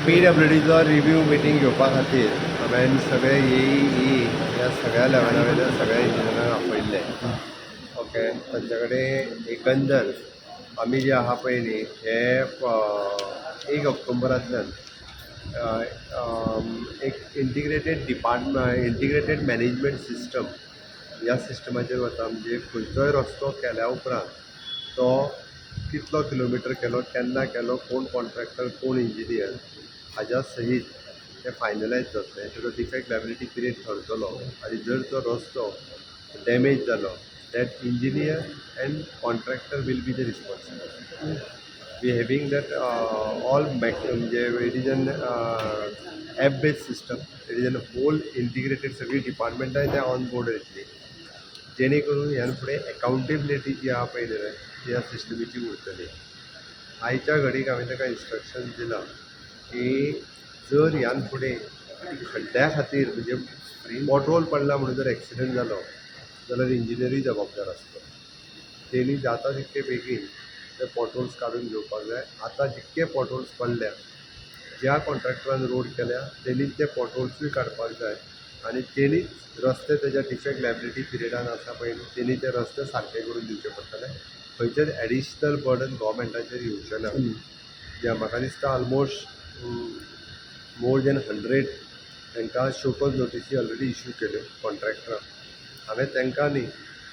PWDचो review meeting घेवपा खातीर हांवें सगळे ई ह्या सगळ्या लेवला वयल्या सगळ्या इंजिनियरांक आपयल्ले. ओके, तांचे कडेन एकंदर आमी जे आहा पळय न्ही हे 1 ऑक्टोबरांतल्यान एक इंटिग्रेटेड मॅनेजमेंट सिस्टम ह्या सिस्टमाचेर वता. म्हणजे खंयचोय रस्तो केल्या उपरांत तो कितलो किलोमिटर केलो, केन्ना केलो, कोण कॉन्ट्रॅक्टर, कोण इंजिनियर हाज्या सहीत ते फायनलायज जातलें. तेजो डिफेक्ट लायबिलिटी पिरियड ठरतलो आनी जर तो रस्तो डॅमेज जालो that engineer and contractor will be the responsible. We having that all म्हणजे it is an app based system. It is an whole integrated सगळी डिपार्टमेंटाय ते ऑन बोर्ड येतली, जेणे करून ह्यान फुडें एकावंटेबिलिटी जी आहा पळय न्ही ती ह्या सिस्टमीची उरतली. आयच्या घडीक हांवें ताका इन्स्ट्रक्शन दिलां की जर ह्यान फुडें खड्ड्या खातीर म्हणजे पॉटहोल पडला म्हणून जर एक्सिडंट जालो जाल्यार इंजिनियरूय जबाबदार आसता. तेणी जाता तितके बेगीन ते पॉटहोल्स काडून घेवपाक जाय. आतां जितके पॉटहोल्स पडल्या, ज्या कॉन्ट्रॅक्टरान रोड केल्या तेणीच ते पॉटहोल्सूय काडपाक जाय आनी तेणीच रस्ते तेज्या डिफेक्ट लायबिलिटी पिरियडान आसा पळय न्ही तेणी ते रस्ते सारके करून दिवचे पडटले. खंयचेच एडिशनल बर्डन गव्हर्मेंटाचेर येवचें ना. जे म्हाका दिसता ऑलमोस्ट मोर दॅन 100 तांकां शोकॉज नोटिसी ऑलरेडी इश्यू केल्यो कॉन्ट्रॅक्टरांक. हांवें तांकां न्ही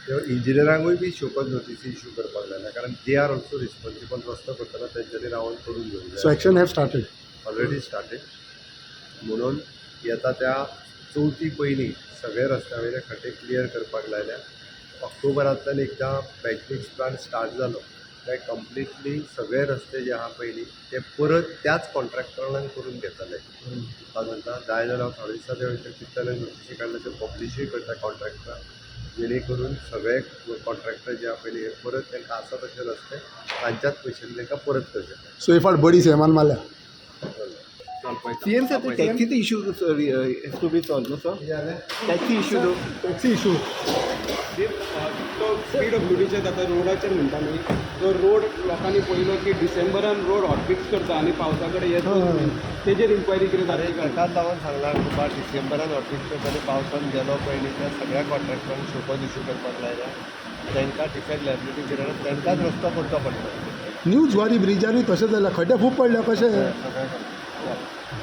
त्यो इंजिनियरांकूय बी शोकॉज नोटिसी इश्यू करपाक लायल्या, कारण दे आर ऑल्सो रिस्पॉन्सिबल. रस्तो करतना तेंच्यांनी रावन करून घेवंक जाय. So action have started already started. म्हणून येता त्या चवथी पयलीं सगळे रस्त्या वयले खड्डे क्लियर करपाक लायल्या. ऑक्टोबरांतल्यान एकदां बॅकमिक्स प्लांट स्टार्ट जालो काय कंप्लिटली सगळे रस्ते जे आहा पळय न्ही ते परत त्याच कॉन्ट्रॅक्टरान करून घेतले. ताका जाय जाल्यार हांव थोडे दिसा ते चिंतताले नोटिशी काडले ते पब्लिशूय करता कॉन्ट्रॅक्टराक, जेणे करून सगळे कॉन्ट्रॅक्टर जे आहा पळय न्ही परत तांकां आसा तशे रस्ते तांच्याच पयशांनी तांकां परत करचे. सो इफ बडी सेमान मारल्या CM sir, the taxi the issue has to be solved, no sir? Taxi issue though. Taxi issue तो PWDचे आता रोडाचेर म्हणटा न्ही, तो रोड लोकांनी पळयलो की डिसेंबरान रोड हॉटफिक्स करता आनी पावसा कडेन येत तेजेर इन्क्वायरी कितें अरे जाता ताकाच लागून सांगला तुका डिसेंबरान ऑफिस करताना पावसान गेलो पळय न्ही त्या सगळ्या कॉन्ट्रॅक्टरांक शोकॉज इश्यू करपाक लायल्या. तांकां डिफेक्ट लायबिलिटी पिरियडान तांकांच रस्तो करचो पडटा. न्यू ज्वारी ब्रिजारूय तशें जाल्यार खड्डे खूब पडल्या कशें सगळें